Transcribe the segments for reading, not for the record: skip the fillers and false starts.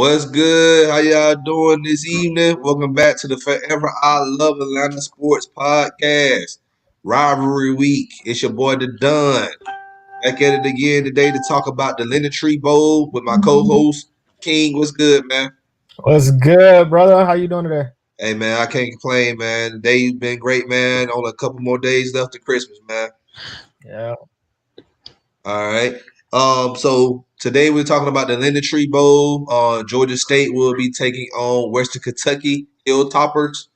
What's good? How y'all doing this evening? Welcome back to the Forever I Love Atlanta Sports Podcast. Rivalry Week. It's your boy the Dunn. Back at it again today to talk about the Leonard Tree Bowl with my co-host King. What's good, man? What's good, brother? How you doing today? Hey man, I can't complain, man. The day's been great, man. Only a couple more days left to Christmas, man. Yeah. All right. So today we're talking about the Leonard Tree Bowl. Georgia State will be taking on Western Kentucky Hilltoppers.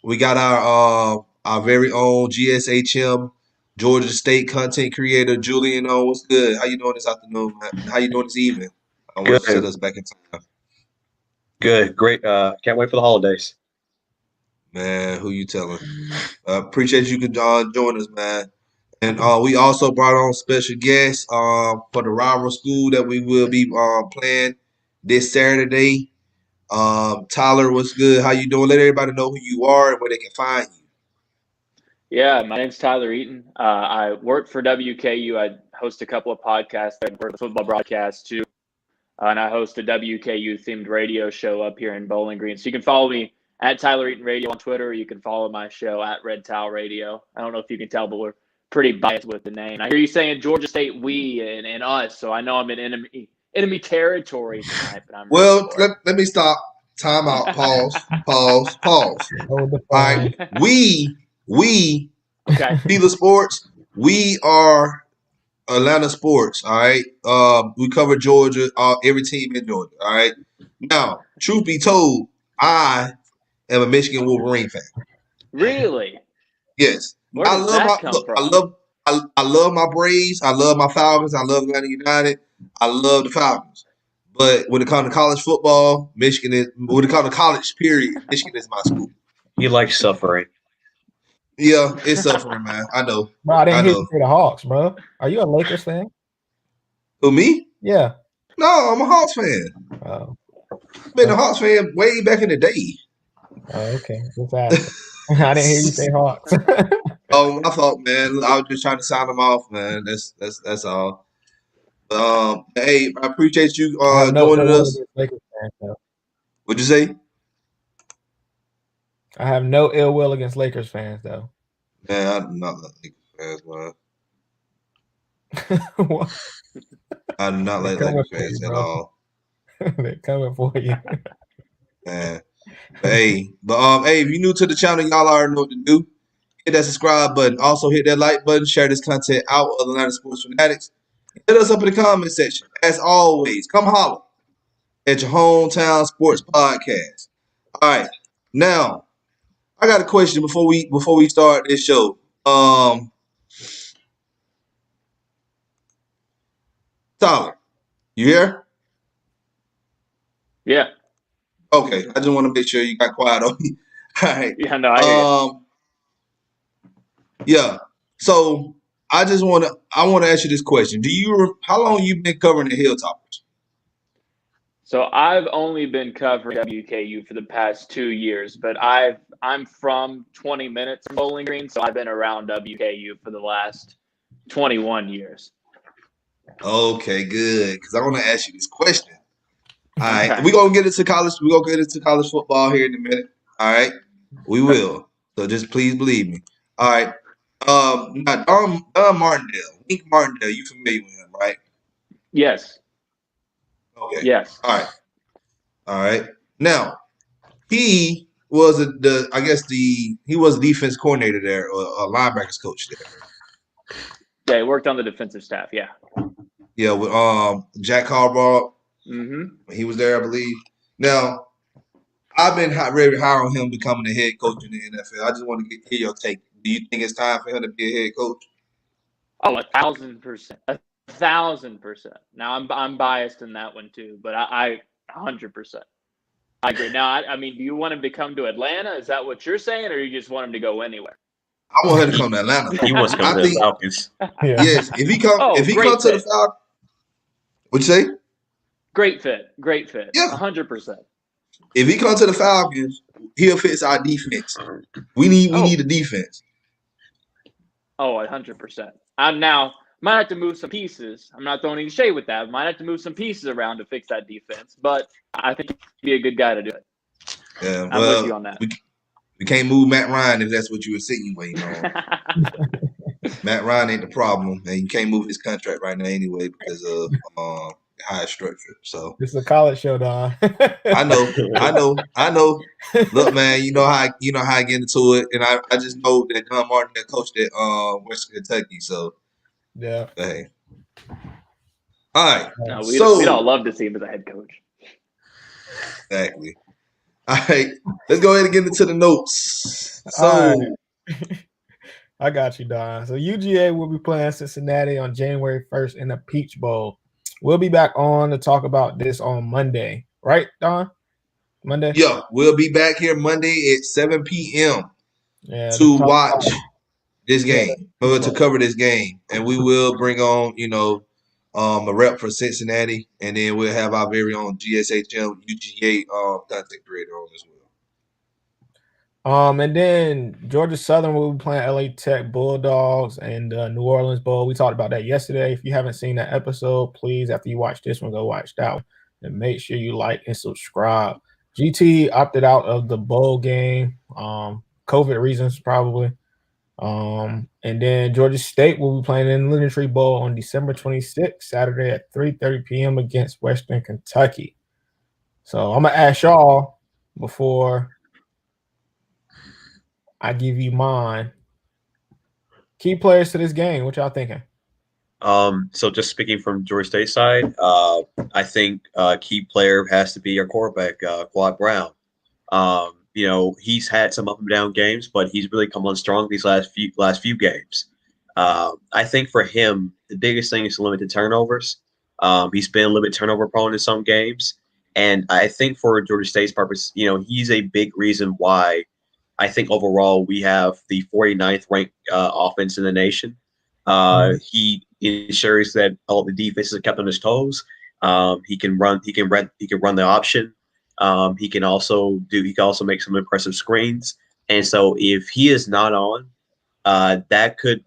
We got our very own GSHM Georgia State content creator Julian on. What's good? How you doing this afternoon, man? How you doing this evening? I want to set us back in time. Good, great. Can't wait for the holidays. Man, who you telling? Appreciate you could join us, man. And we also brought on special guests for the rival school that we will be playing this Saturday. Tyler, what's good? How you doing? Let everybody know who you are and where they can find you. Yeah, my name's Tyler Eaton. I work for WKU. I host a couple of podcasts. I work with football broadcasts too. And I host a WKU themed radio show up here in Bowling Green. So you can follow me at Tyler Eaton Radio on Twitter. Or you can follow my show at Red Towel Radio. I don't know if you can tell, but we're pretty biased with the name. I hear you saying Georgia State we and us, so I know I'm in enemy territory tonight. But I'm let me stop. Time out. Pause. All right, we FILA Sports. We are Atlanta Sports. All right. We cover Georgia. Every team in Georgia. All right. Now, truth be told, I am a Michigan Wolverine fan. Really? Yes. Where does that come from? I love my Braves. I love my Falcons. I love Atlanta United. I love the Falcons. But when it comes to college football, Michigan is. When it comes to college, period, Michigan is my school. You like suffering. Yeah, it's suffering, man. I know. Bro, I didn't hear you say the Hawks, bro. Are you a Lakers fan? Who, me? Yeah. No, I'm a Hawks fan. Oh. Been a Hawks fan way back in the day. Oh, okay. I didn't hear you say Hawks. Oh, my fault, man. I was just trying to sound them off, man. That's all. Hey, I appreciate you joining us. Lakers fans, though. What'd you say? I have no ill will against Lakers fans, though. Man, I do not like Lakers fans, man. What? I do not like Lakers fans at all. They're coming for you. Man. Hey, if you're new to the channel, y'all already know what to do. Hit that subscribe button. Also hit that like button. Share this content out with Atlanta Sports Fanatics. Hit us up in the comment section. As always, come holler at your hometown sports podcast. All right. Now, I got a question before we start this show. Tyler, you here? Yeah. Okay. I just want to make sure you got quiet on me. All right. Yeah, no, I hear you. Yeah. So I want to ask you this question. How long you been covering the Hilltoppers? So I've only been covering WKU for the past 2 years, but I'm from 20 minutes from Bowling Green, so I've been around WKU for the last 21 years. Okay, good. Because I want to ask you this question. All right, okay. We're gonna get into college. We're gonna get into college football here in a minute. All right, we will. So just please believe me. All right. Now Don Martindale, Wink Martindale, you familiar with him, right? Yes. Okay. Yes. All right. Now, he was he was a defense coordinator there, or a linebackers coach there. Yeah, he worked on the defensive staff. Yeah. Yeah, with Jack Harbaugh. Mm-hmm. He was there, I believe. Now, I've been very high on him becoming a head coach in the NFL. I just want to hear your take. Do you think it's time for him to be a head coach? Oh, 1,000%. 1,000%. Now I'm biased in that one too, but I 100%. I agree. Now, I mean, do you want him to come to Atlanta? Is that what you're saying, or you just want him to go anywhere? I want him to come to Atlanta. He wants to come to the Falcons. Yes, if he come to the Falcons, what'd you say? Great fit. Yeah, 100%. If he comes to the Falcons, he'll fix our defense. We need a defense. Oh, 100%. Now, Might have to move some pieces. I'm not throwing any shade with that. Might have to move some pieces around to fix that defense, but I think he'd be a good guy to do it. Yeah, I'm with you on that. we can't move Matt Ryan if that's what you were insinuating on. Matt Ryan ain't the problem, and you can't move his contract right now anyway because of how it's structured. So This is a college show, Don. I know. Look, man, you know how I get into it, and I just know that John Martin that coached at Western Kentucky. So Yeah. hey, all right. No, we'd So all love to see him as a head coach. exactly. All right, let's go ahead and get into the notes. So All right. I got you, Don. So UGA will be playing Cincinnati on January 1st in the Peach Bowl. We'll be back on to talk about this on Monday, right, Don? Monday? yeah, we'll be back here Monday at 7 p.m. Yeah, to watch this game, or to Bowl. cover this game, and we will bring on, a rep for Cincinnati, and then we'll have our very own GSHM UGA content creator on as well. And then Georgia Southern will be playing LA Tech Bulldogs and New Orleans Bowl. We talked about that yesterday. If you haven't seen that episode, please, after you watch this one, go watch that one. And make sure you like and subscribe. GT opted out of the bowl game. COVID reasons, probably. And then Georgia State will be playing in the Linden Tree Bowl on December 26th, Saturday at 3:30 p.m. against Western Kentucky. So I'm going to ask y'all before I give you mine. Key players to this game. What y'all thinking? So just speaking from Georgia State side, I think key player has to be our quarterback, Quad Brown. He's had some up and down games, but he's really come on strong these last few games. I think for him, the biggest thing is to limit the turnovers. He's been a little bit turnover prone in some games, and I think for Georgia State's purpose, he's a big reason why I think overall we have the 49th ranked offense in the nation. He ensures that all the defenses are kept on his toes. He can run the option. He can also make some impressive screens. And so if he is not on, that could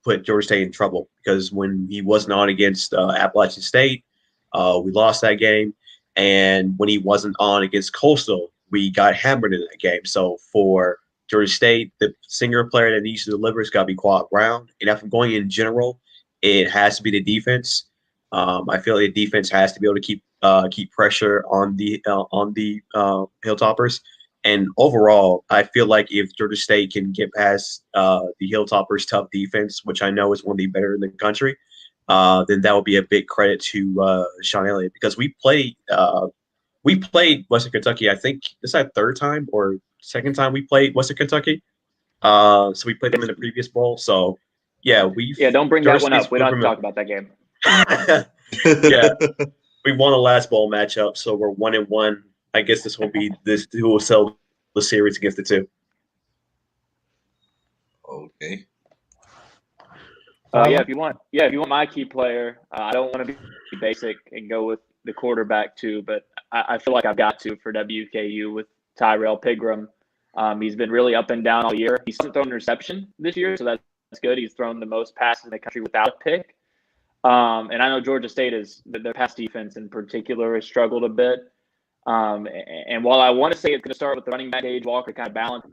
put Georgia State in trouble, because when he wasn't on against Appalachian State, we lost that game. And when he wasn't on against Coastal, we got hammered in that game. So for Georgia State, the single player that needs to deliver has got to be Quad Brown. And if I'm going in general, it has to be the defense. I feel like the defense has to be able to keep pressure on the Hilltoppers. And overall, I feel like if Georgia State can get past the Hilltoppers' tough defense, which I know is one of the better in the country, then that would be a big credit to Sean Elliott, because we played Western Kentucky. I think this is our third time or second time we played Western Kentucky. So we played them in the previous bowl. So yeah, don't bring that one up. We don't have to talk about that game. Yeah, we won the last bowl matchup, so we're 1-1. I guess this will who will sell the series against the two. Okay. If you want my key player, I don't want to be basic and go with the quarterback too, but I feel like I've got to for WKU with Tyrell Pigram. He's been really up and down all year. He's thrown an interception this year, so that's good. He's thrown the most passes in the country without a pick. And I know Georgia State their pass defense in particular has struggled a bit. And while I want to say it's going to start with the running back Gage Walker kind of balance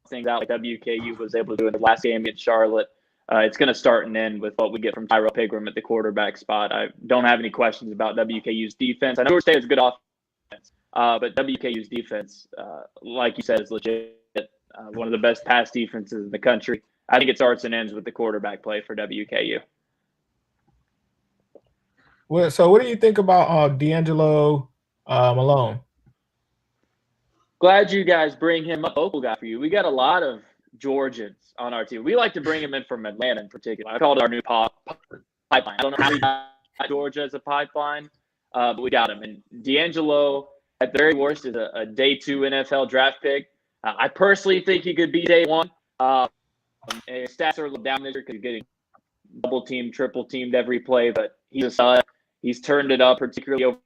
things out like WKU was able to do in the last game against Charlotte, it's going to start and end with what we get from Tyrell Pigram at the quarterback spot. I don't have any questions about WKU's defense. I know Georgia State has a good offense, but WKU's defense, like you said, is legit. One of the best pass defenses in the country. I think it starts and ends with the quarterback play for WKU. Well, so what do you think about D'Angelo Malone? Glad you guys bring him up. Local guy for you. We got a lot of Georgians on our team. We like to bring him in from Atlanta in particular. I call it our new pipeline. I don't know how we got Georgia as a pipeline, but we got him. And D'Angelo, at the very worst, is a day 2 NFL draft pick. I personally think he could be day 1. And his stats are a little down this year because he's getting double teamed, triple teamed every play, but he's a stud. He's turned it up, particularly over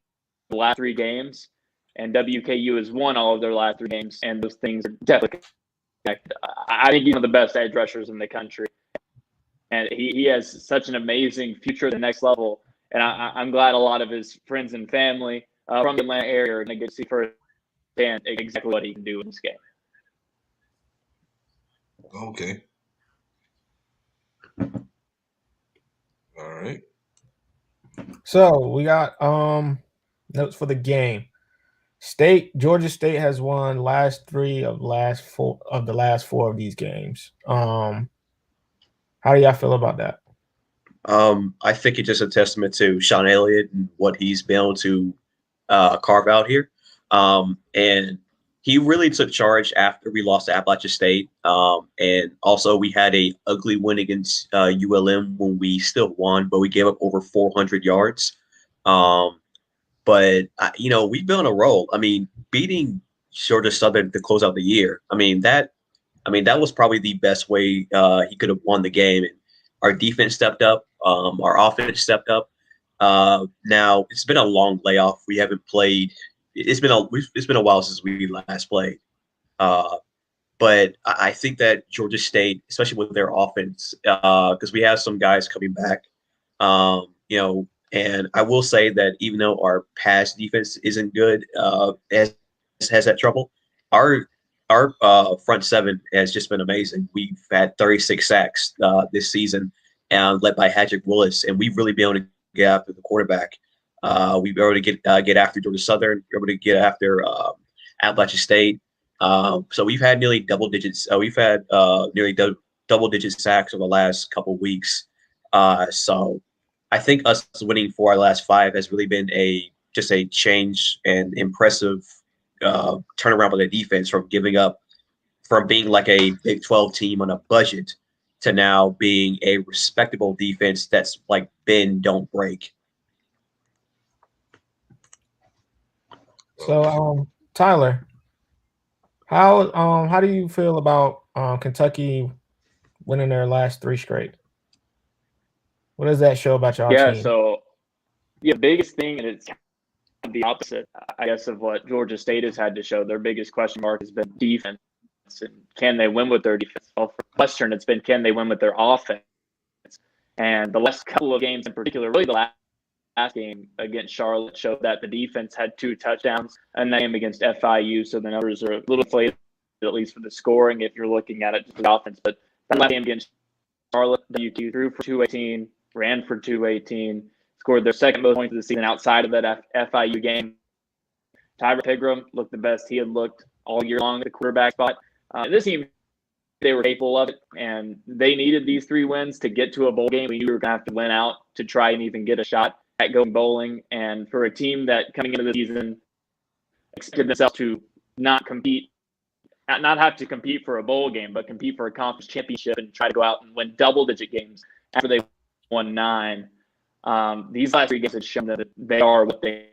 the last 3 games. And WKU has won all of their last 3 games, and those things are definitely connected. I think he's one of the best edge rushers in the country. and he has such an amazing future at the next level. And I'm glad a lot of his friends and family from the Atlanta area are going to get to see firsthand exactly what he can do in this game. Okay. All right. So we got notes for the game. Georgia State has won last three of the last four of these games. How do y'all feel about that? I think it's just a testament to Sean Elliott and what he's been able to carve out here. And he really took charge after we lost to Appalachian State. And also we had a ugly win against ULM when we still won, but we gave up over 400 yards. But we've been on a roll. I mean, beating Georgia Southern to close out the year. That was probably the best way he could have won the game. And our defense stepped up. Our offense stepped up. Now it's been a long layoff. We haven't played. It's been a while since we last played. But I think that Georgia State, especially with their offense, because we have some guys coming back, and I will say that even though our pass defense isn't good, has had trouble, our front seven has just been amazing. We've had 36 sacks this season, and led by Hadrick Willis, and we've really been able to get after the quarterback. We've been able to get after Georgia Southern, we're able to get after Appalachian State. So we've had nearly double digits. We've had nearly double-digit sacks over the last couple of weeks. So I think us winning 4 our last 5 has really been just a change and impressive turnaround by the defense from being like a Big 12 team on a budget to now being a respectable defense that's like bend, don't break. So, Tyler, how do you feel about Kentucky winning their last 3 straight? What does that show about y'all team? So biggest thing, and it's the opposite, I guess, of what Georgia State has had to show. Their biggest question mark has been defense, and can they win with their defense? Well, for Western, it's been can they win with their offense? And the last couple of games in particular, really the last game against Charlotte showed that the defense had 2 touchdowns, and that game against FIU, so the numbers are a little inflated, at least for the scoring, if you're looking at it just the offense. But that last game against Charlotte, WQ threw for 218, ran for 218, scored their second most points of the season outside of that FIU game. Tyler Pigram looked the best he had looked all year long at the quarterback spot. This team, they were capable of it, and they needed these 3 wins to get to a bowl game. We knew we were going to have to win out to try and even get a shot at going bowling. And for a team that coming into the season expected themselves to not have to compete for a bowl game, but compete for a conference championship and try to go out and win double-digit games after they won 9. These last 3 games have shown that they are what they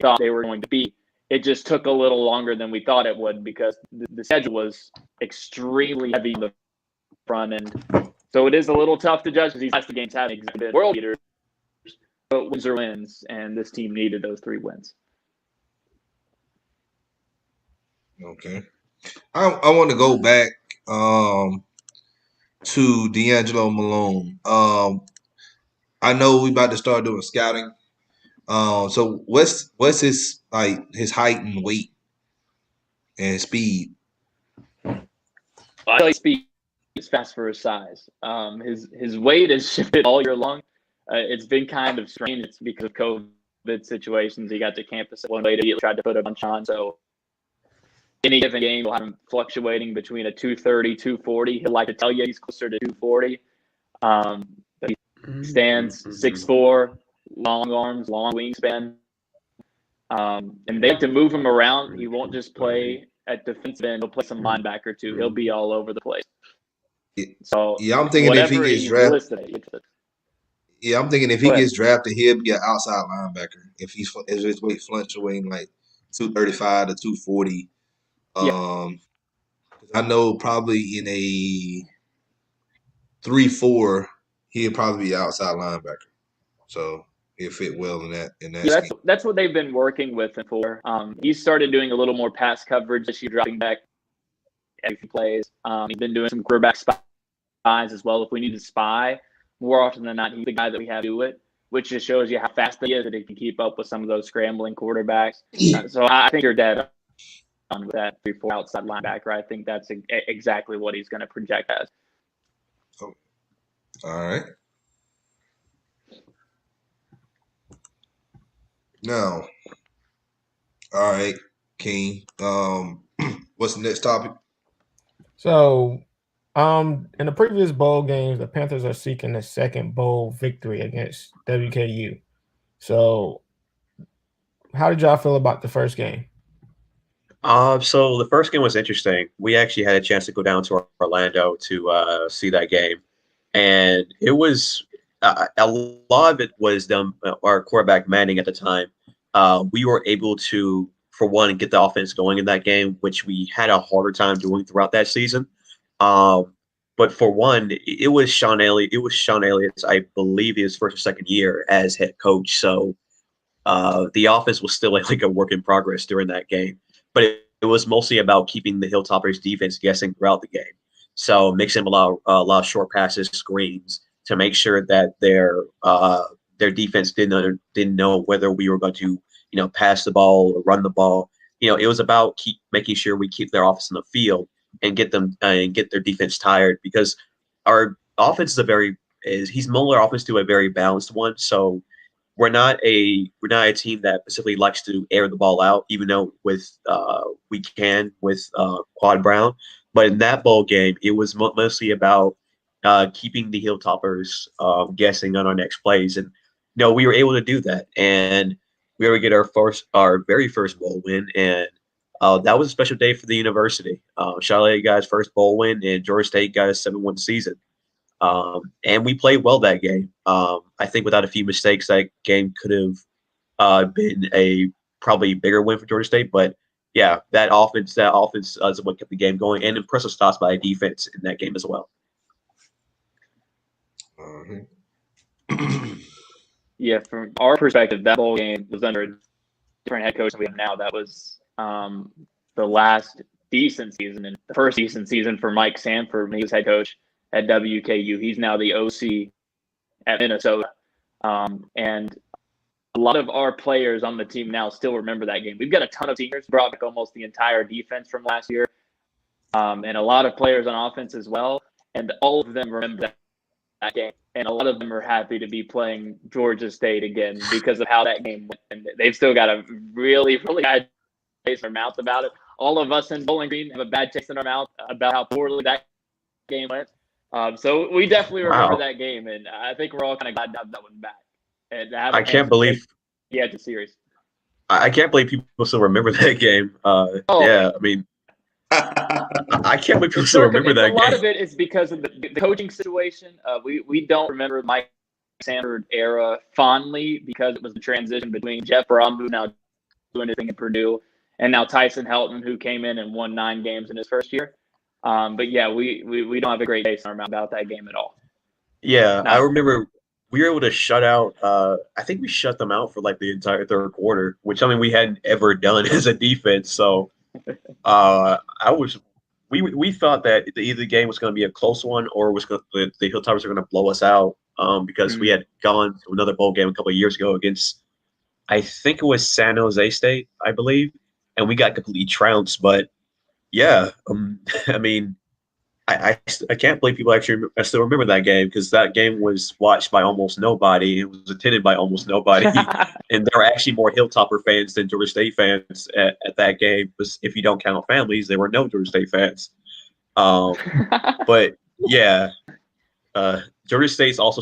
thought they were going to be. It just took a little longer than we thought it would because the schedule was extremely heavy in the front end. So it is a little tough to judge because these last 2 games have exhibited world beaters, but wins are wins, and this team needed those 3 wins. Okay. I want to go back to D'Angelo Malone. I know we about to start doing scouting. So what's his height and weight and speed? I feel like speed is fast for his size. His weight has shifted all year long. It's been kind of strange. It's because of COVID situations. He got to campus at one day to tried to put a bunch on. So any given game, we'll have him fluctuating between a 230, 240. He'll like to tell you he's closer to 240. But he stands 6'4", long arms, long wingspan. And they have to move him around. He won't just play at defensive end. He'll play some linebacker too. He'll be all over the place. So yeah, I'm thinking if he gets drafted. Yeah, I'm thinking if he gets drafted, he'll be an outside linebacker. If his weight fluctuating like 235 to 240. I know probably in a 3-4, he'll probably be outside linebacker. So he'll fit well in that. Yeah, that's what they've been working with him for. He started doing a little more pass coverage this year, dropping back as he plays. He's been doing some quarterback spies as well. If we need to spy, more often than not, he's the guy that we have to do it, which just shows you how fast he is that he can keep up with some of those scrambling quarterbacks. So I think you're dead on with that 3-4 outside linebacker. I think that's exactly what he's going to project as. Oh, all right. Now, all right, King. What's the next topic? So, in the previous bowl games, the Panthers are seeking a second bowl victory against WKU. So, how did y'all feel about the first game? So the first game was interesting. We actually had a chance to go down to Orlando to see that game, and it was a lot of it was them. Our quarterback Manning at the time. We were able to, for one, get the offense going in that game, which we had a harder time doing throughout that season. But for one, it was Sean Elliott. It was Sean Elliott's, I believe, his first or second year as head coach. So the offense was still like a work in progress during that game, but it was mostly about keeping the Hilltoppers defense guessing throughout the game. So mixing a lot of short passes, screens to make sure that their defense didn't know whether we were going to pass the ball or run the ball. It was about making sure we keep their offense in the field and get them and get their defense tired, because our offense is he's molded our offense to a very balanced one. So we're not a team that specifically likes to air the ball out, even though we can with Quad Brown. But in that bowl game, it was mostly about keeping the Hilltoppers guessing on our next plays, and we were able to do that, and we were able to get our very first bowl win, and that was a special day for the university. Charlotte got his first bowl win, and Georgia State got a 7-1 season. And we played well that game. I think without a few mistakes, that game could have been a probably bigger win for Georgia State. But yeah, that offense is what kept the game going, and impressive stops by defense in that game as well. Yeah, from our perspective, that bowl game was under a different head coach than we have now. That was the last decent season and the first decent season for Mike Sanford when he was head coach at WKU. He's now the OC at Minnesota. And a lot of our players on the team now still remember that game. We've got a ton of seniors, brought back almost the entire defense from last year, and a lot of players on offense as well. And all of them remember that game. And a lot of them are happy to be playing Georgia State again because of how that game went. And they've still got a really, really bad taste in their mouth about it. All of us in Bowling Green have a bad taste in our mouth about how poorly that game went. So we definitely remember that game, and I think we're all kind of glad to have that one back. And I can't believe the series. I can't believe people still remember that game. Yeah, I mean, I can't believe people still remember that game. A lot of it is because of the coaching situation. We don't remember Mike Sanford era fondly because it was the transition between Jeff Brom, who now doing anything at Purdue, and now Tyson Helton, who came in and won 9 games in his first year. But yeah, we don't have a great taste in our mouth about that game at all. Yeah, I remember we were able to shut out. I think we shut them out for like the entire third quarter, which I mean we hadn't ever done as a defense. So we thought that either the game was going to be a close one or the Hilltoppers were going to blow us out because we had gone to another bowl game a couple of years ago against, I think it was San Jose State, I believe, and we got completely trounced. But yeah, I mean, I can't believe people actually still remember that game, because that game was watched by almost nobody. It was attended by almost nobody. And there were actually more Hilltopper fans than Georgia State fans at that game. Because if you don't count families, there were no Georgia State fans. But yeah, Georgia State's also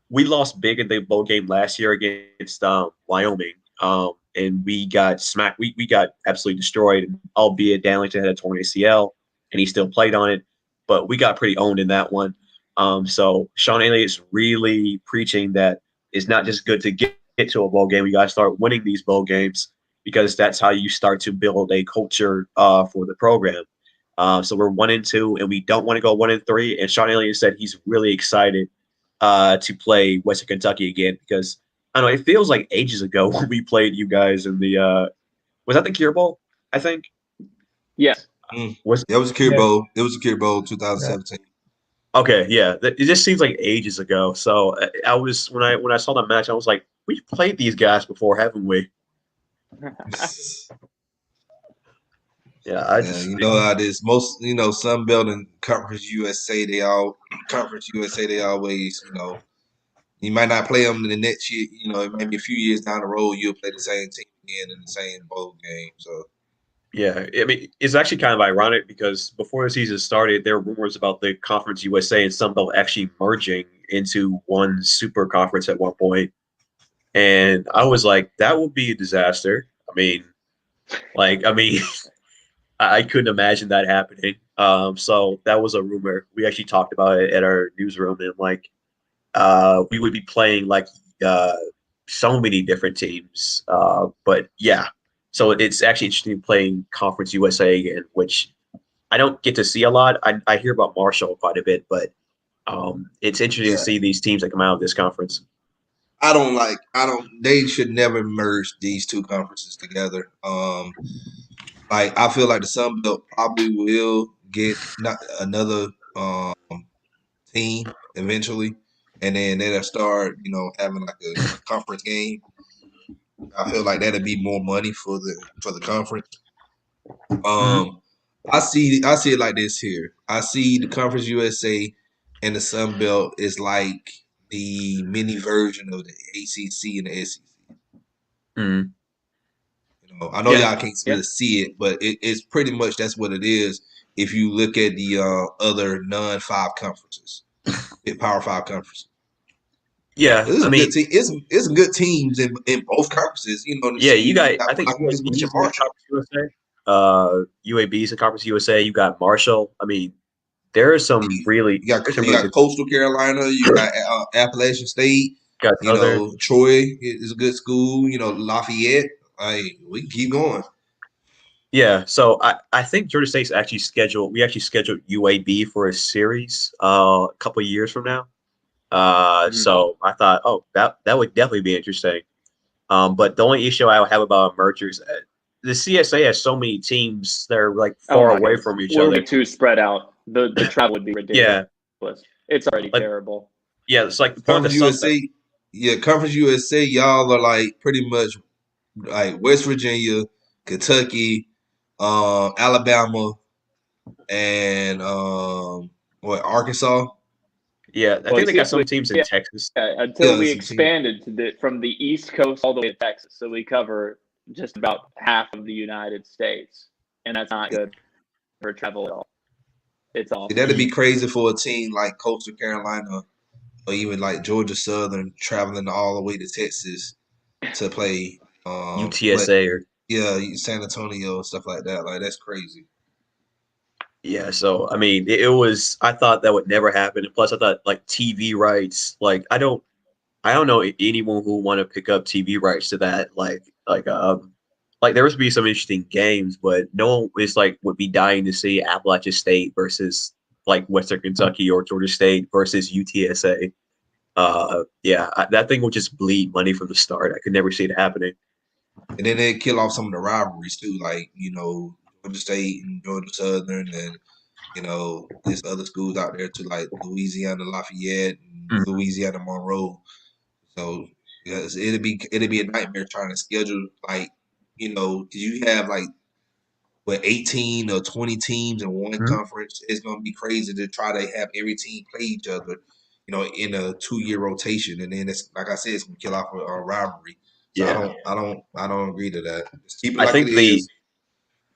we lost big in the bowl game last year against Wyoming. And we got smacked. We got absolutely destroyed, albeit Darlington had a torn ACL. And he still played on it, but we got pretty owned in that one. So Sean Elliott's really preaching that it's not just good to get to a bowl game. We got to start winning these bowl games, because that's how you start to build a culture for the program. So we're 1-2, and we don't want to go 1-3. And Sean Elliott said he's really excited to play Western Kentucky again, because I don't know, it feels like ages ago when we played you guys in the was that the Cure Bowl, I think? Yes. It was a Cure Bowl. It was a Cure Bowl 2017. Okay, yeah. It just seems like ages ago. So I was when I saw that match, I was like, we've played these guys before, haven't we? Yeah, I Yeah, just you know how this most Sun Belt and Conference USA Conference USA they always you might not play them in the next year. Maybe a few years down the road you'll play the same team again in the same bowl game. So yeah. I mean, it's actually kind of ironic because before the season started, there were rumors about the Conference USA and Sunbelt actually merging into one super conference at one point, and I was like, that would be a disaster. I mean, I couldn't imagine that happening. So that was a rumor. We actually talked about it at our newsroom, and we would be playing uh, so many different teams. But yeah, so it's actually interesting playing Conference USA again, which I don't get to see a lot. I hear about Marshall quite a bit, but it's interesting to yeah, see these teams that come out of this conference. they should never merge these two conferences together. I feel like the Sun Belt probably will get not another team eventually, and then they'll start having like a conference game. I feel like that'd be more money for the conference. Mhm. Um, I see it like this here. I see the Conference USA and the Sun Belt is like the mini version of the ACC and the SEC. Mhm. I know Yeah, y'all can't Yep. really see it, but it's pretty much that's what it is. If you look at the other non-five conferences, Power Five conferences, yeah. there's I some good mean, team. It's some good teams in both conferenes. yeah. You You got. got I think Blackers, UAB's Wings, in the Marshall. Conference USA. UAB's in Conference USA. You got Marshall. I mean, there are some You, really you got there's some you really got good. Coastal Carolina. You got Appalachian State. Got Southern. Troy is a good school. Lafayette. We can keep going. Yeah, so I think Georgia State's actually scheduled. We actually scheduled UAB for a series a couple of years from now. Mhm. So I thought, oh, that would definitely be interesting. But the only issue I have about a merger is that the CSA has so many teams that are like Oh far my away goodness, from each we're way other. too spread out. The travel would be ridiculous. Yeah, It's already like terrible. yeah, it's like the point of the Conference Sun Belt. USA. Yeah, Conference USA. Y'all are like pretty much like West Virginia, Kentucky, Alabama, and Arkansas. Yeah, I Well, think you they see, got some teams in Texas. until Yeah, we some team. expanded from the East Coast all the way to Texas, so we cover just about half of the United States, and that's not good for travel at all. It's awful. That'd be crazy for a team like Coastal Carolina or even like Georgia Southern traveling all the way to Texas to play. But UTSA or yeah, San Antonio stuff like that. Like that's crazy. yeah, so I mean, it was. I thought that would never happen, and plus, I thought like TV rights. I don't know anyone who would want to pick up TV rights to that. Like there would be some interesting games, but no one is like would be dying to see Appalachian State versus like Western Kentucky or Georgia State versus UTSA. That thing would just bleed money from the start. I could never see it happening. And then they kill off some of the rivalries too, like Georgia State and Georgia Southern, and there's other schools out there too, like Louisiana Lafayette and Mm, Louisiana Monroe. So yes, it'd be a nightmare trying to schedule like 'cause you have like 18 or 20 teams in one mm, conference. It's gonna be crazy to try to have every team play each other, in a 2-year rotation, and then it's like I said, it's gonna kill off a rivalry. So I yeah, don't, I don't, I don't agree to that. Just keep it I like it think the is.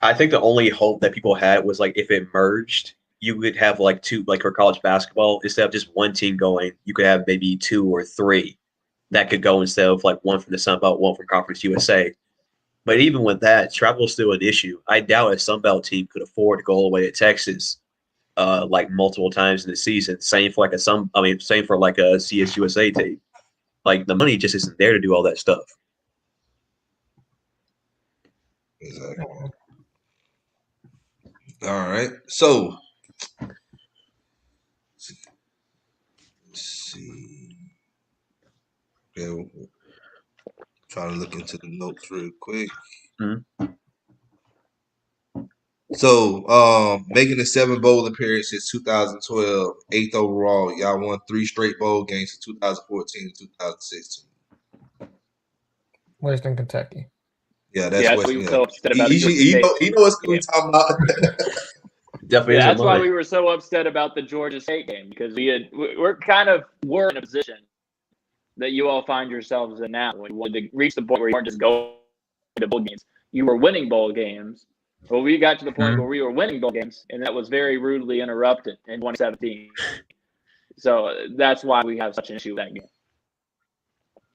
I think the only hope that people had was like if it merged, you would have like two like for college basketball instead of just one team going, you could have maybe two or three that could go instead of like one from the Sun Belt, one from Conference USA. But even with that, travel is still an issue. I doubt a Sun Belt team could afford to go all the way to Texas, like multiple times in the season. Same for like same for like a CSUSA team. Like the money just isn't there to do all that stuff. Exactly. All right. So let's see. Okay, we'll try to look into the notes real quick. Mhm. So, making the 7 bowl appearances 2012, 8th overall. Y'all won 3 straight bowl games in 2014 and 2016. Western Kentucky. Yeah, that's Yeah, that's why West. we were Yeah. so upset about the Georgia State You know what school we game. talking about. Definitely Yeah, isn't that's why mine. we were so upset about the Georgia State game, because we're kind of in a position that you all find yourselves in now. When you wanted to reach the point where you weren't just going to bowl games, you were winning bowl games. Well, we got to the point where we were winning bowl games, and that was very rudely interrupted in 2017. So that's why we have such an issue with that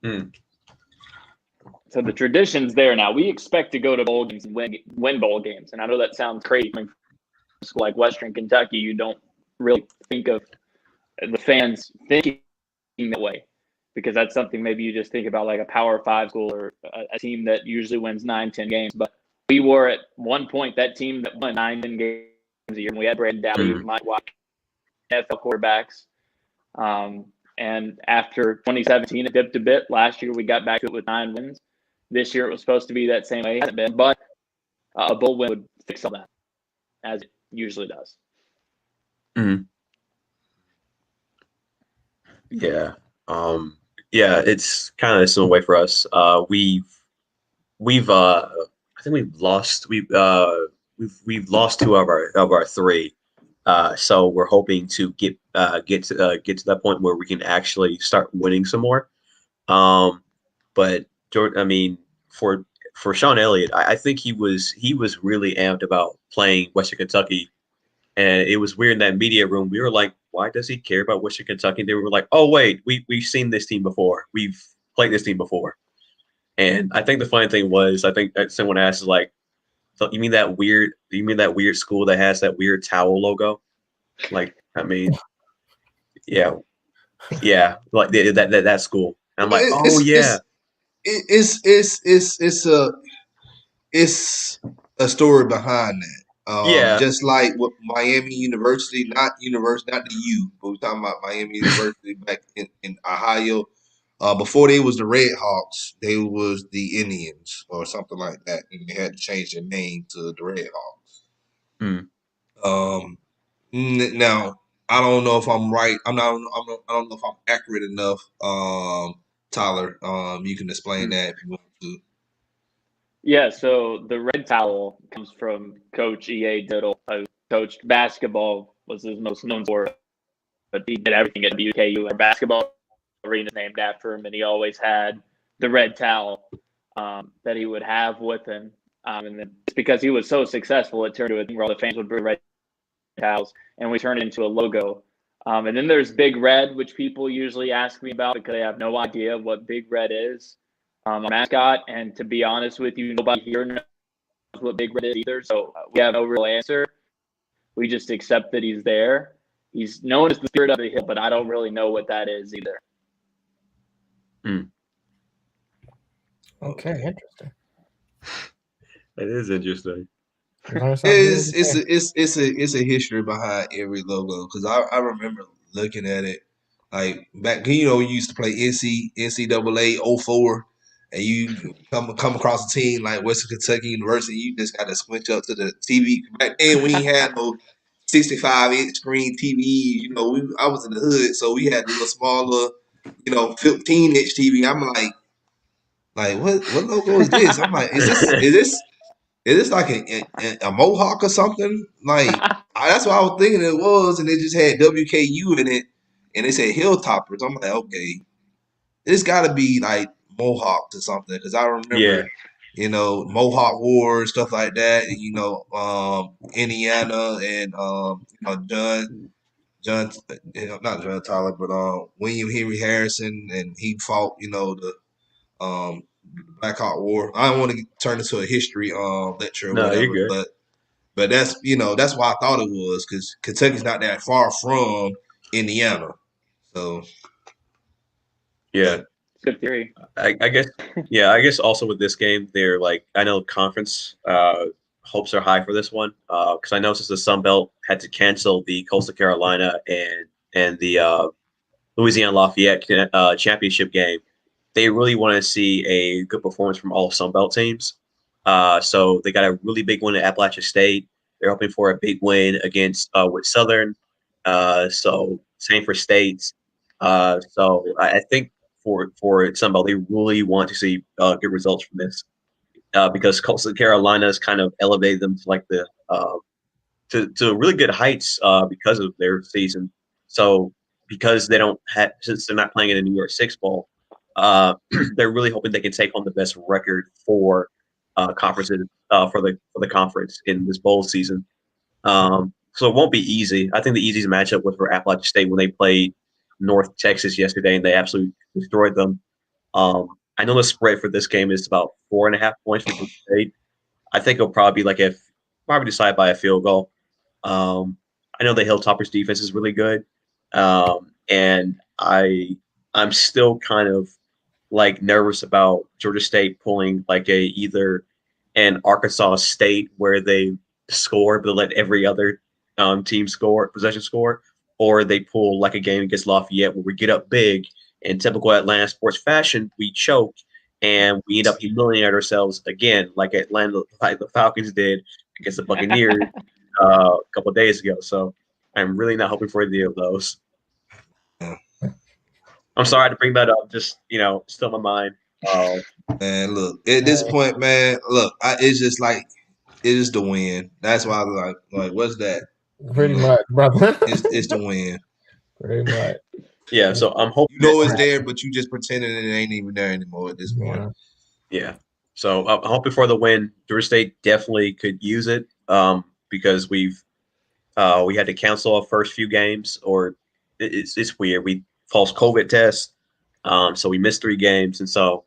game. So the tradition's there now. We expect to go to bowl games and win bowl games. And I know that sounds crazy coming from a school like Western Kentucky. You don't really think of the fans thinking that way, because that's something maybe you just think about like a Power 5 school or a team that usually wins 9-10 games. But we were at one point that team that won 9-10 games a year. And we had Brandon Dowdy, Mike Watt, NFL quarterbacks. And after 2017, it dipped a bit. Last year, we got back to it with 9 wins. This year, it was supposed to be that same way. It hasn't been, but a bowl win would fix all that, as it usually does. Yeah. Yeah, it's kind of a similar way for us. We've I think we've lost 2 of our 3. So we're hoping to get to that point where we can actually start winning some more. But Jordan, I mean, for Sean Elliott, I think he was really amped about playing Western Kentucky, and it was weird in that media room. We were like, why does he care about Western Kentucky? And they were like, oh wait, we've seen this team before. We've played this team before. And I think the funny thing was, I think that someone asked, like, so you mean that weird school that has that weird towel logo? Like, I mean, yeah, like that school. And I'm like, oh yeah, It's a story behind that. yeah, Just like what Miami University, not the U, but we're talking about Miami University back in Ohio. Before they was the Red Hawks, they was the Indians or something like that, and they had to change their name to the Red Hawks. Now I don't know if I'm right. I don't know if I'm accurate enough. Tyler, you can explain that if you want to. Yeah, so the red towel comes from Coach E.A. Diddle, who coached basketball, was his most known for, but he did everything at WKU. Our basketball arena is named after him, and he always had the red towel that he would have with him. And then it's because he was so successful, it turned into a thing where all the fans would bring red towels, and we turned it into a logo. And then there's Big Red, which people usually ask me about because they have no idea what Big Red is. Our mascot, and to be honest with you, nobody here knows what Big Red is either, so we have no real answer. We just accept that he's there. He's known as the spirit of the hill, but I don't really know what that is either. Okay, interesting. it is interesting. It's a history behind every logo, because I remember looking at it like back, we used to play NCAA 04, and you come across a team like Western Kentucky University, you just got to squint up to the TV. Back then we ain't had no 65-inch screen TV. I was in the hood, so we had a little smaller, 15-inch TV. I'm like what logo is this? I'm like, is this like a mohawk or something? Like, that's what I was thinking it was, and it just had WKU in it, and it said Hilltoppers. I'm like, okay, it's got to be like Mohawks or something, because I remember, Mohawk Wars, stuff like that. Indiana and John, not John Tyler, but William Henry Harrison, and he fought, the Black Hawk War. I don't want to turn into a history lecture or No, you're whatever, good. but that's why I thought it was, because Kentucky's not that far from Indiana. So Yeah. Good theory. I guess also with this game, they're like, I know conference hopes are high for this one, because I know since the Sun Belt had to cancel the Coastal Carolina and the Louisiana Lafayette championship game, they really want to see a good performance from all Sun Belt teams. So they got a really big win at Appalachia State. They're hoping for a big win against with Southern. So same for States. So I think for somebody, they really want to see good results from this because Coastal Carolina has kind of elevated them to like the to really good heights because of their season. So because they don't have since they're not playing in the New York Six Bowl, they're really hoping they can take home the best record for conferences for the conference in this bowl season. So it won't be easy. I think the easiest matchup was for Appalachian State when they played North Texas yesterday and they absolutely destroyed them. I know the spread for this game is about 4.5 points for Georgia State. I think it'll probably be like if probably decided by a field goal. I know the Hilltoppers defense is really good, and I'm still kind of like nervous about Georgia State pulling like a either an Arkansas State where they score but let every other team score possession score, or they pull like a game against Lafayette where we get up big in typical Atlanta sports fashion, we choke and we end up humiliating ourselves again, like Atlanta, like the Falcons did against the Buccaneers a couple of days ago. So I'm really not hoping for either of those. Yeah. I'm sorry to bring that up. Just still in my mind. Man, look, at this point, man, look, it's just like it is the win. That's why I'm like, what's that? Pretty much, brother. It's the win. Pretty much. Yeah, so I'm hoping. You know it's there, but you just pretending it ain't even there anymore at this point. Yeah. So I'm hoping for the win. Georgia State definitely could use it because we had to cancel our first few games, or it's weird. We false COVID test, so we missed 3 games, and so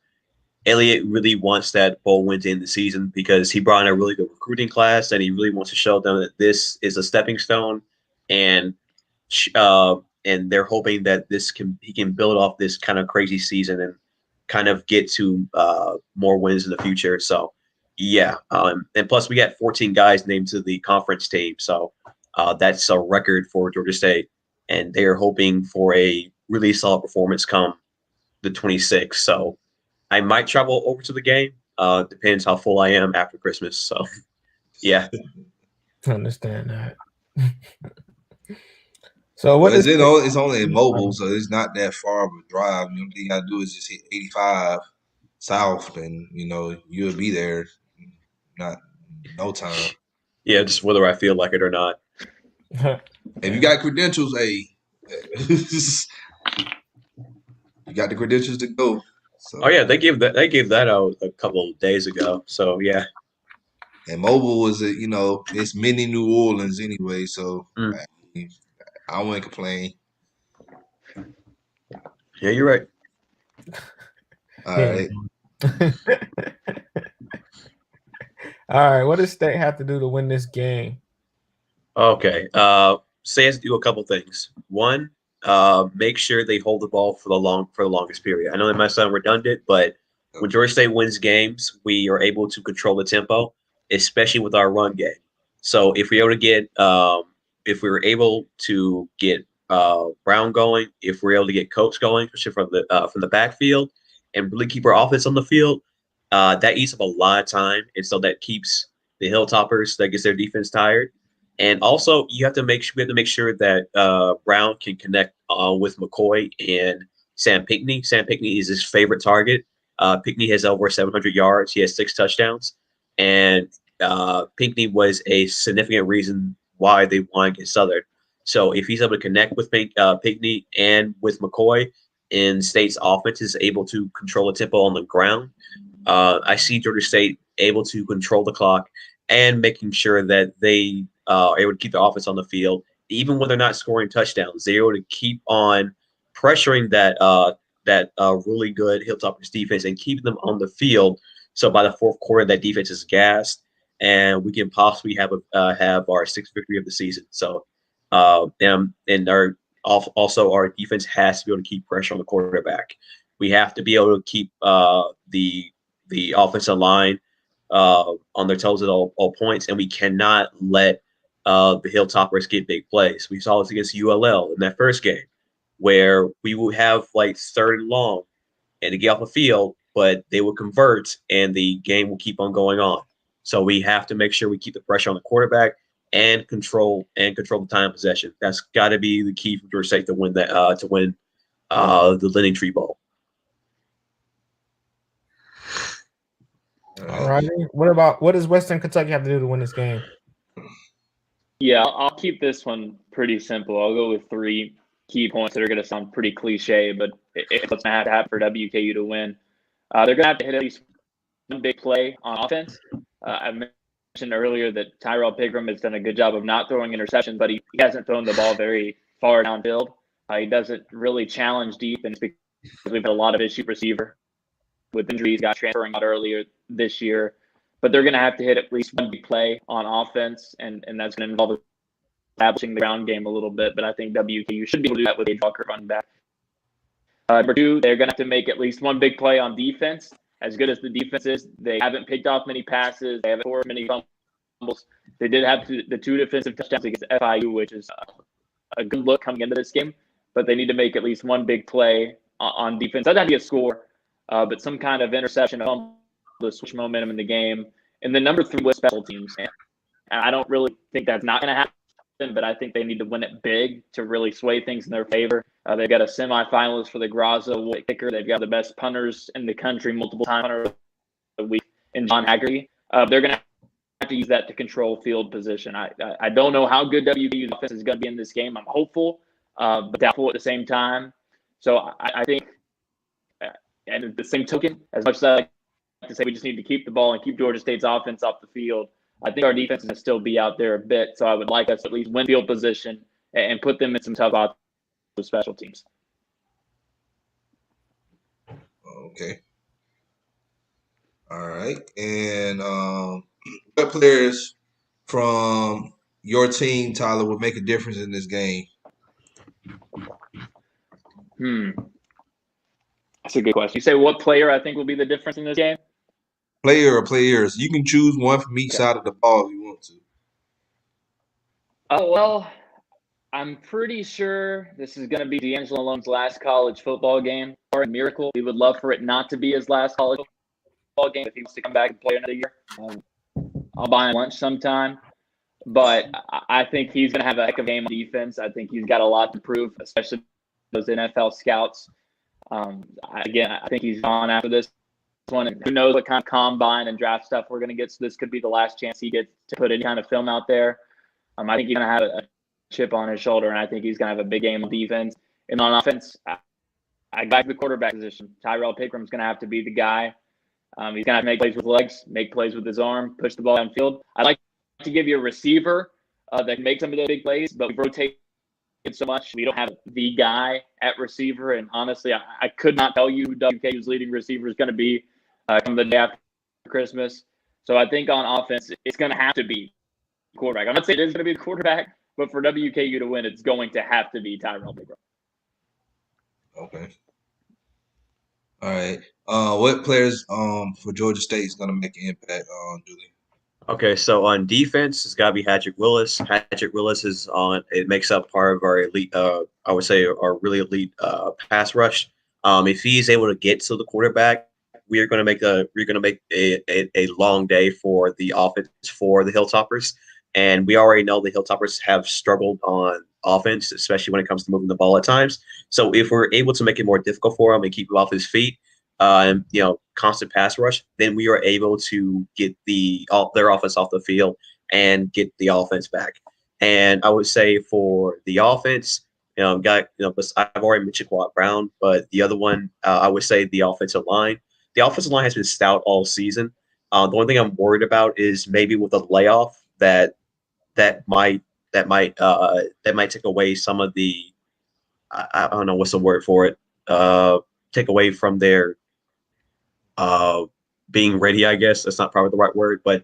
Elliott really wants that bowl win to end the season because he brought in a really good recruiting class, and he really wants to show them that this is a stepping stone, and they're hoping that he can build off this kind of crazy season and kind of get to more wins in the future. So yeah, and plus we got 14 guys named to the conference team, so that's a record for Georgia State, and they're hoping for a really solid performance come the 26th. So I might travel over to the game. Depends how full I am after Christmas. So yeah, I understand that. So what is it's only in mobile, so it's not that far of a drive. The only thing you gotta do is just hit 85 south, and you'll be there. Not no time. Yeah, just whether I feel like it or not. If you got credentials, hey, you got the credentials to go. So. Oh yeah, they gave that out a couple of days ago. So yeah. And mobile is it's mini New Orleans anyway, so I won't complain. Yeah, you're right. All right. All right. What does State have to do to win this game? Okay. State has to do a couple things. One, make sure they hold the ball for the longest period. I know that might sound redundant, but when Georgia State wins games, we are able to control the tempo, especially with our run game. So if we're able to get Brown going, if we're able to get Coates going, especially from the backfield, and really keep our offense on the field, that eats up a lot of time, and so that keeps the Hilltoppers, that gets their defense tired. And also, we have to make sure that Brown can connect with McCoy and Sam Pinckney. Sam Pinckney is his favorite target. Pinckney has over 700 yards. He has 6 touchdowns, and Pinckney was a significant reason why they won against Southern. So if he's able to connect with Pinckney and with McCoy, and State's offense is able to control the tempo on the ground, I see Georgia State able to control the clock and making sure that they are able to keep the offense on the field, even when they're not scoring touchdowns. They're able to keep on pressuring that really good Hilltoppers defense and keeping them on the field. So by the fourth quarter, that defense is gassed, and we can possibly have our 6th victory of the season. So, and our defense has to be able to keep pressure on the quarterback. We have to be able to keep the offensive line on their toes at all points, and we cannot let the Hilltoppers get big plays. We saw this against ULL in that first game, where we would have like 3rd and long, and to get off the field, but they would convert, and the game will keep on going on. So we have to make sure we keep the pressure on the quarterback. and control the time of possession. That's got to be the key for Georgia State to win that the Lending Tree Bowl. All right. What does Western Kentucky have to do to win this game? Yeah, I'll keep this one pretty simple. I'll go with 3 key points that are going to sound pretty cliche, but it's going to have to happen for WKU to win. They're going to have to hit at least one big play on offense. I mentioned earlier that Tyrell Pigram has done a good job of not throwing interceptions, but he hasn't thrown the ball very far downfield. He doesn't really challenge deep, and it's because we've had a lot of issue receiver with injuries, got transferring out earlier this year. But they're going to have to hit at least one big play on offense, and that's going to involve establishing the ground game a little bit. But I think WKU should be able to do that with a Walker running back. Number 2, they're going to have to make at least one big play on defense. As good as the defense is, they haven't picked off many passes. They haven't forced many fumbles. They did have the 2 defensive touchdowns against FIU, which is a good look coming into this game. But they need to make at least one big play on defense. Doesn't have to be a score, but some kind of interception, to switch momentum in the game. And then number 3 was special teams. And I don't really think that's not going to happen, but I think they need to win it big to really sway things in their favor. They've got a semifinalist for the Graza kicker. They've got the best punters in the country, multiple time punter of the week in John Haggerty. They're going to have to use that to control field position. I don't know how good WVU's offense is going to be in this game. I'm hopeful, but doubtful at the same time. So I think, and at the same token, as much as I like to say we just need to keep the ball and keep Georgia State's offense off the field, I think our defense is going to still be out there a bit. So I would like us to at least win field position and put them in some tough odds with special teams. Okay. All right. And what players from your team, Tyler, would make a difference in this game? That's a good question. You say what player I think will be the difference in this game? Player or players. You can choose one from each side of the ball if you want to. Oh, well, I'm pretty sure this is going to be D'Angelo Lone's last college football game. Or a miracle. We would love for it not to be his last college football game if he wants to come back and play another year. I'll buy him lunch sometime. But I think he's going to have a heck of a game on defense. I think he's got a lot to prove, especially those NFL scouts. Again, I think he's gone after this one. And who knows what kind of combine and draft stuff we're going to get. So this could be the last chance he gets to put any kind of film out there. I think he's going to have a chip on his shoulder, and I think he's going to have a big game on defense. And on offense, I got the quarterback position. Tyrell Pickram's going to have to be the guy. He's going to have to make plays with legs, make plays with his arm, push the ball downfield. I'd like to give you a receiver that can make some of those big plays, but we rotate it so much. We don't have the guy at receiver. And honestly, I could not tell you who WKU's leading receiver is going to be come the day after Christmas. So I think on offense, it's going to have to be quarterback. I'm not saying it is going to be the quarterback, but for WKU to win, it's going to have to be Tyrell Pickram. Okay. All right. What players for Georgia State is going to make an impact on Julian? Okay, so on defense, it's got to be Hadrick Willis. Hadrick Willis is on. It makes up part of our elite. I would say our really elite pass rush. If he's able to get to the quarterback, we're going to make a long day for the offense for the Hilltoppers. And we already know the Hilltoppers have struggled on offense, especially when it comes to moving the ball at times. So if we're able to make it more difficult for him and keep him off his feet, and constant pass rush, then we are able to get their offense off the field and get the offense back. And I would say for the offense, I've already mentioned Quad Brown, but the other one, I would say the offensive line. The offensive line has been stout all season. The only thing I'm worried about is maybe with a layoff that might take away some of the I don't know what's the word for it. Take away from their being ready, I guess. That's not probably the right word, but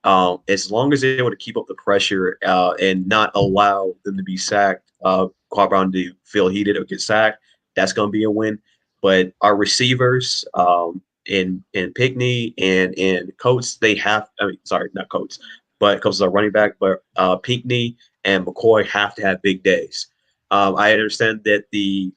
as long as they're able to keep up the pressure and not allow them to be sacked, Quad Brown to feel heated or get sacked, that's going to be a win. But our receivers in Pinkney and in Coates, not Coates, but Coates is our running back, but Pinkney and McCoy have to have big days. I understand that the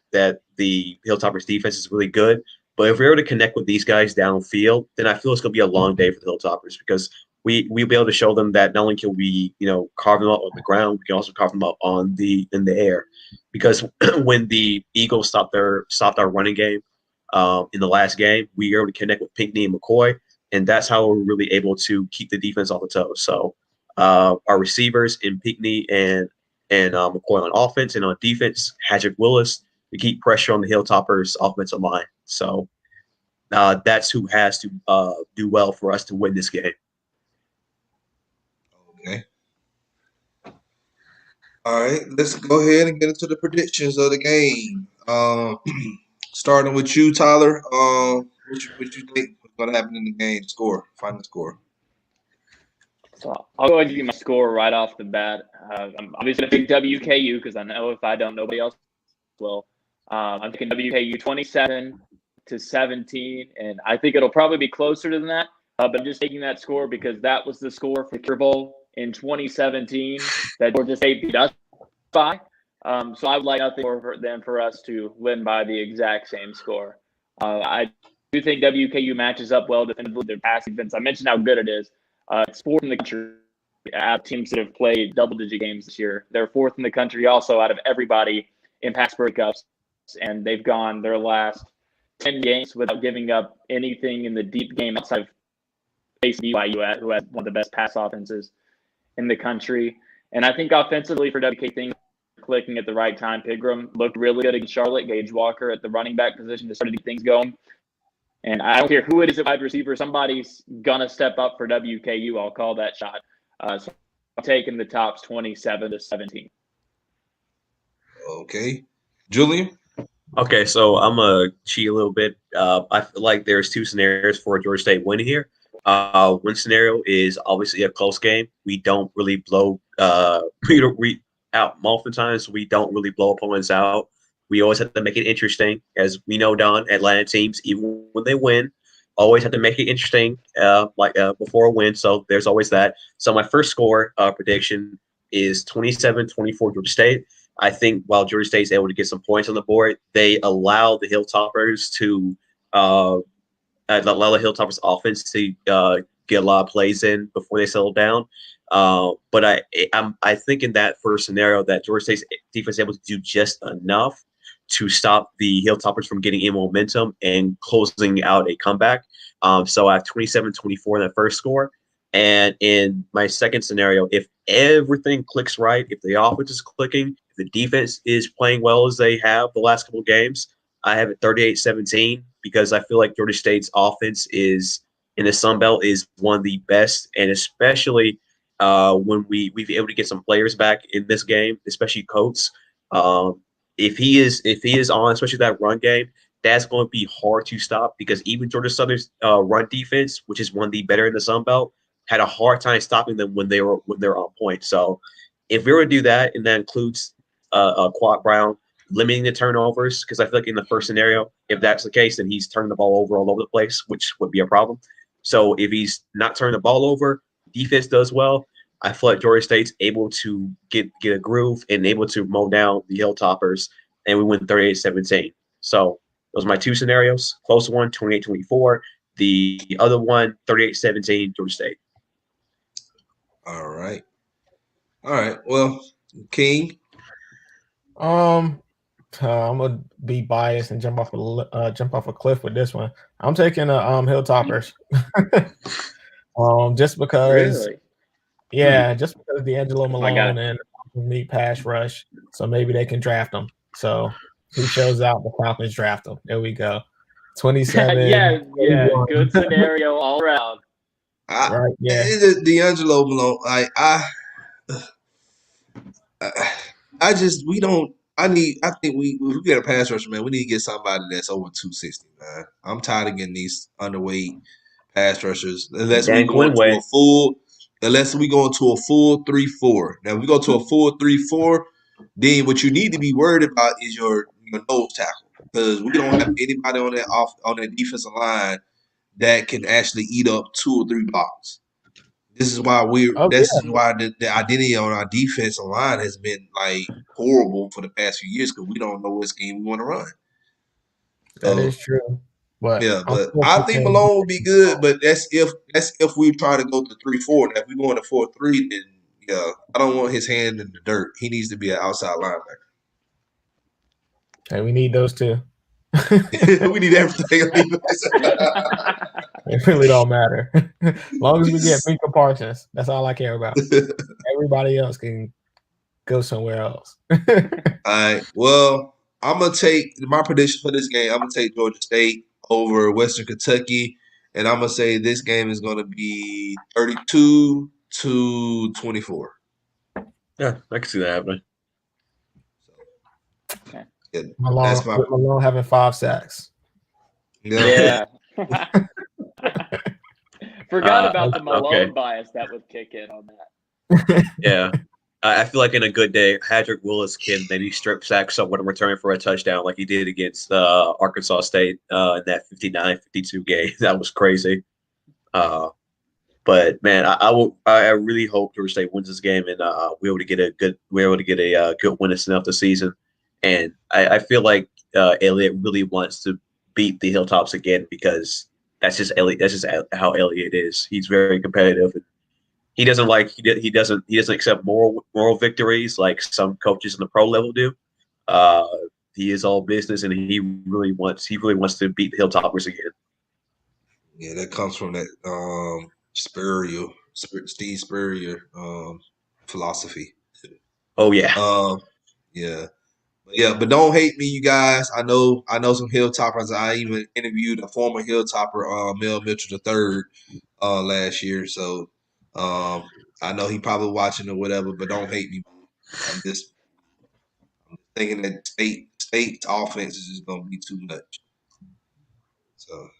Hilltoppers defense is really good, but if we're able to connect with these guys downfield, then I feel it's going to be a long day for the Hilltoppers because we'll be able to show them that not only can we, carve them up on the ground, we can also carve them up in the air. Because when the Eagles stopped our running game in the last game, we were able to connect with Pinckney and McCoy, and that's how we're really able to keep the defense off the toes. So our receivers in Pinckney and McCoy on offense, and on defense, Hadrick Willis, to keep pressure on the Hilltoppers offensive line. So that's who has to do well for us to win this game. Okay. All right, let's go ahead and get into the predictions of the game. Starting with you, Tyler. What you think is going to happen in the game? Final score. So I'll go ahead and give you my score right off the bat. I'm obviously going to pick WKU because I know if I don't, nobody else will. I'm picking WKU 27-17, and I think it'll probably be closer than that. But I'm just taking that score because that was the score for the Cure Bowl in 2017 that Georgia State beat us by. So I would like nothing more than for us to win by the exact same score. I do think WKU matches up well defensively. Their pass defense, I mentioned how good it is. It's fourth in the country out of teams that have played double-digit games this year. They're fourth in the country also out of everybody in pass breakups, and they've gone their last 10 games without giving up anything in the deep game outside of facing BYU, who has one of the best pass offenses in the country. And I think offensively for WK, things are clicking at the right time. Pigram looked really good against Charlotte. Gage Walker at the running back position to start to get things going. And I don't care who it is at wide receiver. Somebody's going to step up for WKU. I'll call that shot. So I'm taking the Tops 27-17. Okay. Julian? Okay, so I'm going to cheat a little bit. I feel like there's two scenarios for Georgia State winning here. One scenario is obviously a close game. We don't really blow out oftentimes. We don't really blow opponents out. We always have to make it interesting. As we know, Don, Atlanta teams, even when they win, always have to make it interesting before a win. So there's always that. So my first score prediction is 27-24 Georgia State. I think while Georgia State is able to get some points on the board, they allow the Hilltoppers to allow the Hilltoppers offense to get a lot of plays in before they settle down. But I think in that first scenario that Georgia State's defense is able to do just enough to stop the Hilltoppers from getting in momentum and closing out a comeback. So I have 27-24 in that first score. And in my second scenario, if everything clicks right, if the offense is clicking, if the defense is playing well as they have the last couple of games, I have it 38-17 because I feel like Georgia State's offense is in the Sun Belt is one of the best, and especially when we've been able to get some players back in this game, especially Coates. If he is on, especially that run game, that's going to be hard to stop because even Georgia Southern's run defense, which is one of the better in the Sun Belt, had a hard time stopping them when they're on point. So if we were to do that, and that includes Quad Brown limiting the turnovers, because I feel like in the first scenario, if that's the case, then he's turning the ball over all over the place, which would be a problem. So if he's not turning the ball over, defense does well. I feel like Georgia State's able to get a groove and able to mow down the Hilltoppers, and we win 38-17. So those are my two scenarios. Close one, 28-24. The other one, 38-17, Georgia State. All right. Well, King. I'm gonna be biased and jump off a cliff with this one. I'm taking the Hilltoppers. Just because, Really? yeah, just because D'Angelo My God. Malone and need pass rush, so maybe they can draft them. So who shows out? The Falcons draft them. There we go. 27. yeah, 21. good scenario all around. Right, yeah. D'Angelo Malone. I just we don't. I think we get a pass rusher, man. We need to get somebody that's over 260, man. I'm tired of getting these underweight pass rushers unless we go into a full 3-4. Now, if we go to a full 3-4, then what you need to be worried about is your nose tackle because we don't have anybody on that defensive line that can actually eat up 2 or 3 blocks. This is why the identity on our defensive line has been like horrible for the past few years because we don't know what scheme we want to run. That is true. But Yeah, I'm but still I think picking. Malone will be good. But that's if we try to go to 3-4. And if we go into 4-3, then yeah, I don't want his hand in the dirt. He needs to be an outside linebacker. And we need those two. We need everything. It really don't matter. As long as we get Micah Parsons, that's all I care about. Everybody else can go somewhere else. All right. Well, I'm gonna take my prediction for this game. I'm gonna take Georgia State over Western Kentucky, and I'm gonna say this game is gonna be 32-24. Yeah, I can see that happening. So, yeah, Malone, that's my Malone having 5 sacks. yeah. Forgot about the okay. Malone bias that would kick in on that. Yeah. I feel like in a good day, Hadrick Willis can maybe strip sack someone and return for a touchdown like he did against Arkansas State in that 59-52 game. That was crazy. But man, I really hope Georgia State wins this game and we're able to get a good good win to send off the season. And I feel like Elliott really wants to beat the Hilltops again because that's just Elliott. That's just how Elliott is. He's very competitive. He doesn't accept moral victories like some coaches in the pro level do. He is all business, and he really wants to beat the Hilltoppers again. Yeah, that comes from that Steve Spurrier philosophy. Oh yeah. Yeah, but don't hate me, you guys. I know some Hilltoppers. I even interviewed a former Hilltopper, Mel Mitchell III, last year. So I know he probably watching or whatever, but don't hate me. I'm just thinking that state's offense is just gonna be too much. So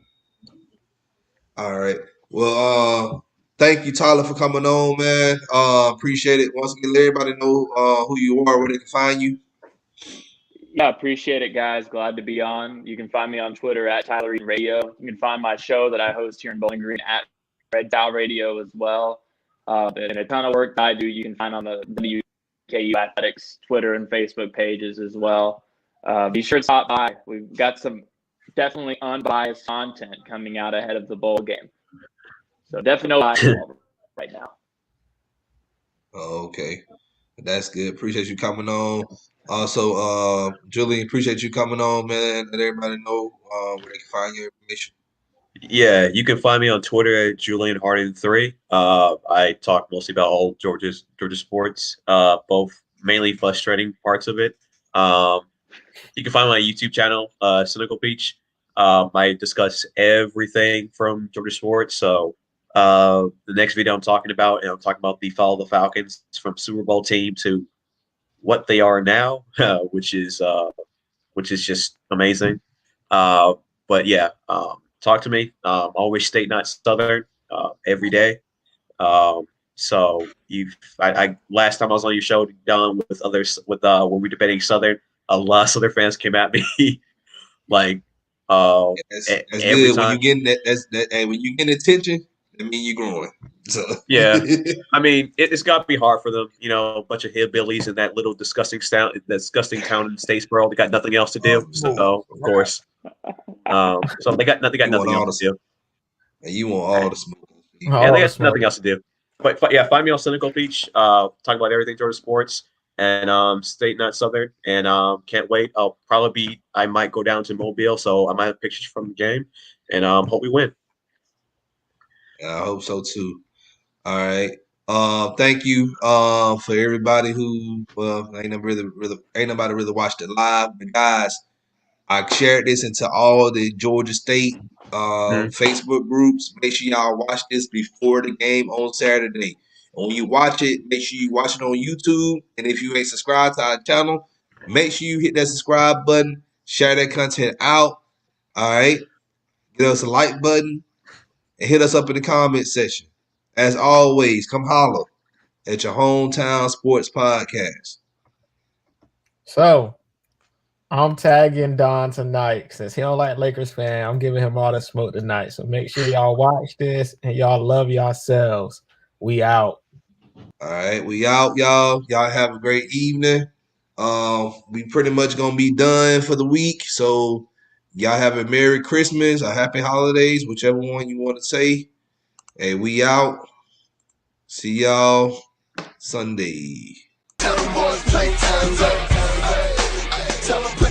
all right. Well, thank you, Tyler, for coming on, man. Appreciate it. Once again, let everybody know who you are, where they can find you. Yeah, appreciate it, guys. Glad to be on. You can find me on Twitter at Tyler Eaton Radio. You can find my show that I host here in Bowling Green at Red Dow Radio as well. And a ton of work that I do you can find on the WKU Athletics Twitter and Facebook pages as well. Be sure to stop by. We've got some definitely unbiased content coming out ahead of the bowl game. So definitely no bias right now. Okay. That's good. Appreciate you coming on. Also, Julian, appreciate you coming on, man. Let everybody know where they can find your information. Yeah, you can find me on Twitter at JulianHarding3. I talk mostly about all Georgia sports, both mainly frustrating parts of it. You can find my YouTube channel, Cynical Peach. I discuss everything from Georgia sports. So the next video I'm talking about the Follow the Falcons from Super Bowl team to what they are now, which is just amazing. But yeah, talk to me. Always state not Southern every day. So I last time I was on your show done with others with when we were debating Southern, a lot of Southern fans came at me like That's every good. When time. you getting hey, when you getting attention, I mean you're growing. So Yeah. I mean, it's got to be hard for them, a bunch of hillbillies in that little disgusting town in Statesboro. They got nothing else to do, so of course, so they got you want nothing all else the to do. and you want all the smoke. Yeah, All they the got smoke. nothing else to do. But yeah, find me on Cynical Beach. Talk about everything Georgia sports and state not Southern. And can't wait. I might go down to Mobile, so I might have pictures from the game, and hope we win. Yeah, I hope so too. All right. Thank you for everybody who ain't nobody really watched it live. But guys, I shared this into all the Georgia State Facebook groups. Make sure y'all watch this before the game on Saturday. And when you watch it, make sure you watch it on YouTube. And if you ain't subscribed to our channel, make sure you hit that subscribe button, share that content out. All right. Give us a like button and hit us up in the comment section. As always, come holler at your hometown sports podcast. So I'm tagging Don tonight since he don't like Lakers fan. I'm giving him all the smoke tonight. So make sure y'all watch this and y'all love yourselves. We out. All right, we out, y'all. Y'all have a great evening. We pretty much gonna be done for the week. So Y'all have a Merry Christmas, a Happy Holidays, whichever one you want to say. Hey, we out. See y'all Sunday. Tell them boys play time's up. Tell them play